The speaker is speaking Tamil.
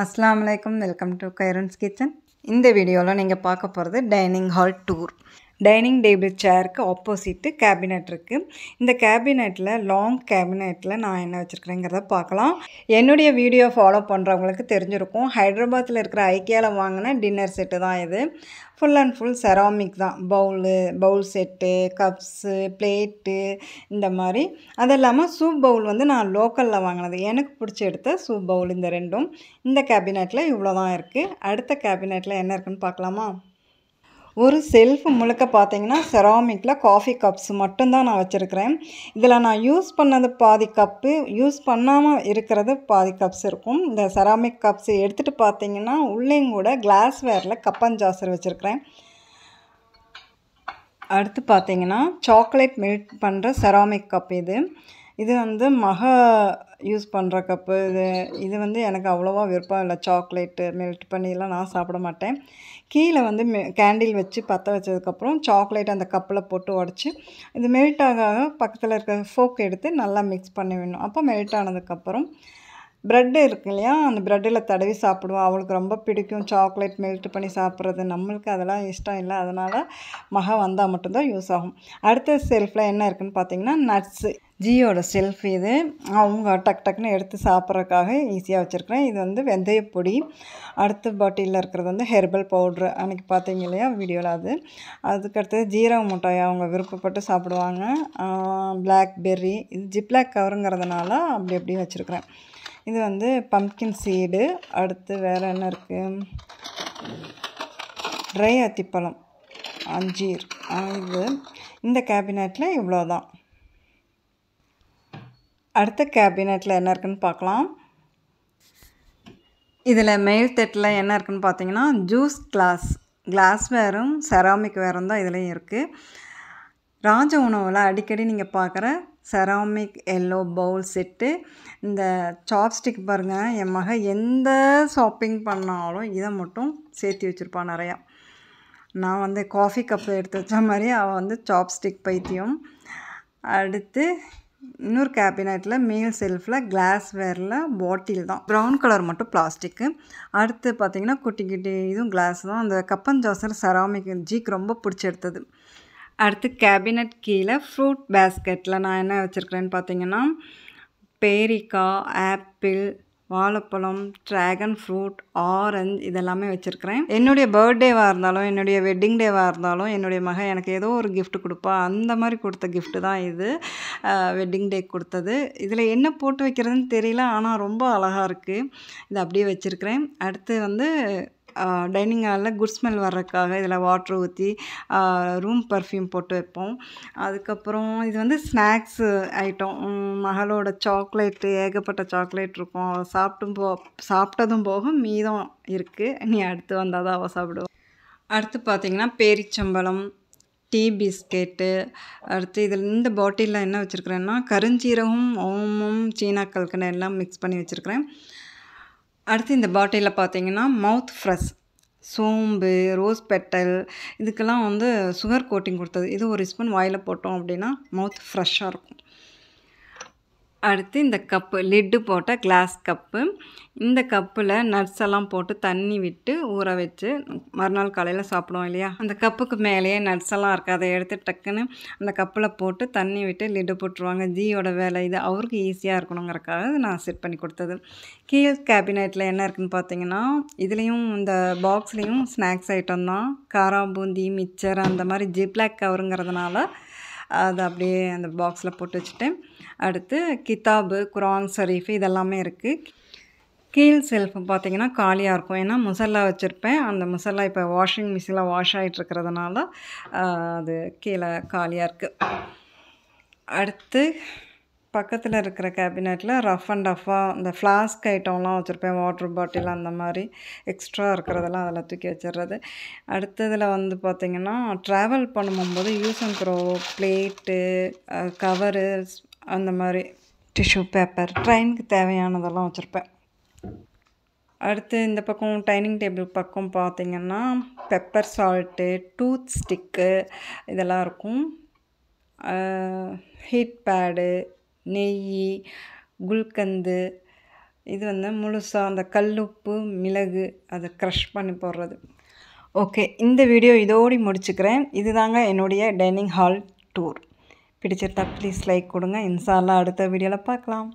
அஸ்ஸலாமு அலைக்கும். வெல்கம் டு கைரன்ஸ் கிச்சன். இந்த வீடியோவில் நீங்கள் பார்க்க போகிறது dining hall tour. Dining table சேருக்கு ஆப்போசிட்டு கேபினெட் இருக்குது. இந்த கேபினெட்டில் லாங் கேபினெட்டில் நான் என்ன வச்சுருக்கிறேங்கிறத பார்க்கலாம். என்னுடைய வீடியோ ஃபாலோ பண்ணுறவங்களுக்கு தெரிஞ்சிருக்கும். ஹைதராபாத்தில் இருக்கிற ஐக்கியாவில் வாங்கின டின்னர் செட்டு தான் இது. ஃபுல் அண்ட் ஃபுல் செராமிக் தான். பவுல் செட்டு, கப்ஸு, பிளேட்டு இந்த மாதிரி. அது இல்லாமல் சூப் பவுல் வந்து நான் லோக்கலில் வாங்கினது. எனக்கு பிடிச்சி எடுத்த சூப் பவுல் இந்த ரெண்டும். இந்த கேபினெட்டில் இவ்வளோ தான் இருக்குது. அடுத்த கேபினெட்டில் என்ன இருக்குதுன்னு பார்க்கலாமா? ஒரு செல்ஃப் முழுக்க பார்த்தீங்கன்னா செராமிக்கில் காஃபி கப்ஸ் மட்டும்தான் நான் வச்சுருக்கிறேன். இதில் நான் யூஸ் பண்ணது பாதி கப்பு, யூஸ் பண்ணாமல் இருக்கிறது பாதி கப்ஸ் இருக்கும். இந்த செராமிக் கப்ஸ் எடுத்துகிட்டு பார்த்தீங்கன்னா உள்ளேயும் கூட கிளாஸ் வேரில் கப் அண்ட் ஜாஸர் வச்சுருக்கிறேன். அடுத்து பார்த்தீங்கன்னா சாக்லேட் மெல்ட் பண்ணுற செராமிக் கப் இது வந்து யூஸ் பண்ணுற கப்பு. இது வந்து எனக்கு அவ்வளோவா விருப்பம் இல்லை. சாக்லேட்டு மெல்ட் பண்ணிலாம் நான் சாப்பிட மாட்டேன். கீழே வந்து கேண்டில் வச்சு பற்ற வச்சதுக்கப்புறம் சாக்லேட் அந்த கப்பில் போட்டு உடச்சி இது மெல்ட் ஆக பக்கத்தில் இருக்க ஃபோக் எடுத்து நல்லா மிக்ஸ் பண்ணி விடணும். அப்போ மெல்ட் ஆனதுக்கப்புறம் ப்ரெட்டு இருக்கு இல்லையா, அந்த ப்ரெட்டில் தடவி சாப்பிடுவோம். அவளுக்கு ரொம்ப பிடிக்கும் சாக்லேட் மெல்ட் பண்ணி சாப்பிட்றது. நம்மளுக்கு அதெல்லாம் இஷ்டம் இல்லை. அதனால் வந்தால் மட்டும்தான் யூஸ் ஆகும். அடுத்த செல்ஃபில் என்ன இருக்குதுன்னு பார்த்தீங்கன்னா நட்ஸு. ஜியோட செல்ஃப் இது. அவங்க டக்குன்னு எடுத்து சாப்பிட்றதுக்காக ஈஸியாக வச்சுருக்கிறேன். இது வந்து வெந்தயப்பொடி. அடுத்த பாட்டிலில் இருக்கிறது வந்து ஹெர்பல் பவுட்ரு. அன்றைக்கி பார்த்தீங்க இல்லையா வீடியோவில் அதுக்கடுத்தது ஜீரக மிட்டாய் அவங்க விருப்பப்பட்டு சாப்பிடுவாங்க. பிளாக்பெர்ரி. இது ஜிப்லாக் கவருங்கிறதுனால அப்படி வச்சுருக்கிறேன். இது வந்து பம்ப்கின் சீடு. அடுத்து வேறு என்ன இருக்குது? ட்ரை அத்திப்பழம், அஞ்சீர். இந்த கேபினெட்டில் இவ்வளோ தான். அடுத்த கேபினெட்டில் என்ன இருக்குதுன்னு பார்க்கலாம். இதில் மேல் தட்டில் என்ன இருக்குதுன்னு பார்த்தீங்கன்னா ஜூஸ் கிளாஸ் வேரும் செராமிக் வேரும் தான் இதுலேயும் இருக்குது. ராஜ உணவில் அடிக்கடி நீங்கள் பார்க்குற செராமிக் எல்லோ பவுல் செட்டு. இந்த சாப்ஸ்டிக் பாருங்கள், என் எந்த ஷாப்பிங் பண்ணாலும் இதை மட்டும் சேர்த்து வச்சுருப்பான் நிறையா. நான் வந்து காஃபி கப்பு எடுத்து வச்ச மாதிரி அவள் வந்து சாப்ஸ்டிக் பைத்தியம். அடுத்து இன்னொரு கேபினெட்டில் மேல் செல்ஃபில் கிளாஸ் வேரில் பாட்டில் தான். ப்ரௌன் கலர் மட்டும் பிளாஸ்டிக்கு. அடுத்து பார்த்திங்கன்னா குட்டி இதுவும் கிளாஸ் தான். அந்த கப் அண்ட் ஜாஸர் செராமிக் ஜிக்கு ரொம்ப பிடிச்சி எடுத்தது. அடுத்து கேபினெட் கீழே ஃப்ரூட் பேஸ்கெட்டில் நான் என்ன வச்சுருக்கிறேன்னு பார்த்தீங்கன்னா பேரிக்காய், ஆப்பிள், வாழைப்பழம், ட்ராகன் ஃப்ரூட், ஆரஞ்சு இதெல்லாமே வச்சுருக்கிறேன். என்னுடைய பர்த்டேவாக இருந்தாலும் என்னுடைய வெட்டிங் டேவாக இருந்தாலும் என்னுடைய எனக்கு ஏதோ ஒரு கிஃப்ட் கொடுப்பா. அந்த மாதிரி கொடுத்த கிஃப்ட்டு தான் இது. வெட்டிங் டே கொடுத்தது. இதில் என்ன போட்டு வைக்கிறதுன்னு தெரியல, ஆனால் ரொம்ப அழகாக இருக்குது. இது அப்படியே வச்சுருக்கிறேன். அடுத்து வந்து டைனிங் ஹாலில் குட் ஸ்மெல் வர்றதுக்காக இதில் வாட்ரு ஊற்றி ரூம் பர்ஃப்யூம் போட்டு வைப்போம். அதுக்கப்புறம் இது வந்து ஸ்நாக்ஸு ஐட்டம். மகளோட சாக்லேட்டு, ஏகப்பட்ட சாக்லேட் இருக்கும். அவள் சாப்பிட்டதும் போக மீதம் இருக்குது. நீ அடுத்து வந்தால் தான் அவள் சாப்பிடுவோம். அடுத்து பார்த்திங்கன்னா பேரிச்சம்பழம், டீ பிஸ்கெட்டு. அடுத்து இதில் இந்த பாட்டிலில் என்ன வச்சுருக்கிறேன்னா கருஞ்சீரகம், ஓமம், சீனா கல்கண்டு எல்லாம் மிக்ஸ் பண்ணி வச்சுருக்கிறேன். அடுத்து இந்த பாட்டிலில் பார்த்தீங்கன்னா மவுத் ஃப்ரெஷ், சோம்பு, ரோஸ் பெட்டல் இதுக்கெல்லாம் வந்து சுகர் கோட்டிங் கொடுத்தது. இது ஒரு ஸ்பூன் வாயில் போட்டோம் அப்படின்னா மவுத் ஃப்ரெஷ்ஷாக இருக்கும். அடுத்து இந்த கப்பு லிட்டு போட்ட கிளாஸ் கப்பு. இந்த கப்பில் நட்ஸ் எல்லாம் போட்டு தண்ணி விட்டு ஊற வச்சு மறுநாள் காலையில் சாப்பிடுவோம் இல்லையா, அந்த கப்புக்கு மேலேயே நட்ஸ் எல்லாம் இருக்குது. அதை எடுத்து டக்குன்னு அந்த கப்பில் போட்டு தண்ணி விட்டு லிட்டு போட்டுருவாங்க. ஜியோட வேலை இது. அவருக்கு ஈஸியாக இருக்கணுங்கிறக்காக நான் செட் பண்ணி கொடுத்தது. கீழ் கேபினெட்டில் என்ன இருக்குதுன்னு பார்த்தீங்கன்னா இதுலேயும் இந்த பாக்ஸ்லேயும் ஸ்நாக்ஸ் ஐட்டம் தான். காரா பூந்தி, மிக்சர் அந்த மாதிரி ஜிப்லாக் கவருங்கிறதுனால அதை அப்படியே அந்த பாக்ஸில் போட்டு வச்சுட்டேன். அடுத்து கிதாபு, குரான் ஷரீஃப் இதெல்லாமே இருக்குது. கீழ் செல்ஃபு பார்த்திங்கன்னா காலியாக இருக்கும். ஏன்னா முசல்லா வச்சுருப்பேன். அந்த முசல்லா இப்போ வாஷிங் மிஷினில் வாஷ் ஆகிட்டுருக்கிறதுனால அது கீழே காலியாக இருக்குது. அடுத்து பக்கத்தில் இருக்கிற கேபினெட்டில் ரஃப் அண்ட் டஃப்பாக இந்த ஃப்ளாஸ்க் ஐட்டம்லாம் வச்சுருப்பேன். வாட்ரு பாட்டில் அந்த மாதிரி எக்ஸ்ட்ரா இருக்கிறதெல்லாம் அதில் தூக்கி வச்சிடுறது. அடுத்ததில் வந்து பார்த்திங்கன்னா ட்ராவல் பண்ணும்போது use and throw plate, cover அந்த மாதிரி டிஷ்யூ பேப்பர், ட்ரெயினுக்கு தேவையானதெல்லாம் வச்சுருப்பேன். அடுத்து இந்த பக்கம் டைனிங் டேபிள் பக்கம் பார்த்திங்கன்னா பெப்பர் சால்ட்டு, டூத் ஸ்டிக்கு இதெல்லாம் இருக்கும். ஹீட் பேடு, நெய், குல்கந்து, இது வந்து முழுசாக அந்த கல்லுப்பு மிளகு அதை க்ரஷ் பண்ணி போடுறது. ஓகே, இந்த வீடியோ இதோடு முடிச்சுக்கிறேன். இதுதாங்க என்னுடைய டைனிங் ஹால் டூர். பிடிச்சிருந்தா ப்ளீஸ் லைக் கொடுங்க. இன்ஷா அல்லாஹ் அடுத்த வீடியோவில் பார்க்கலாம்.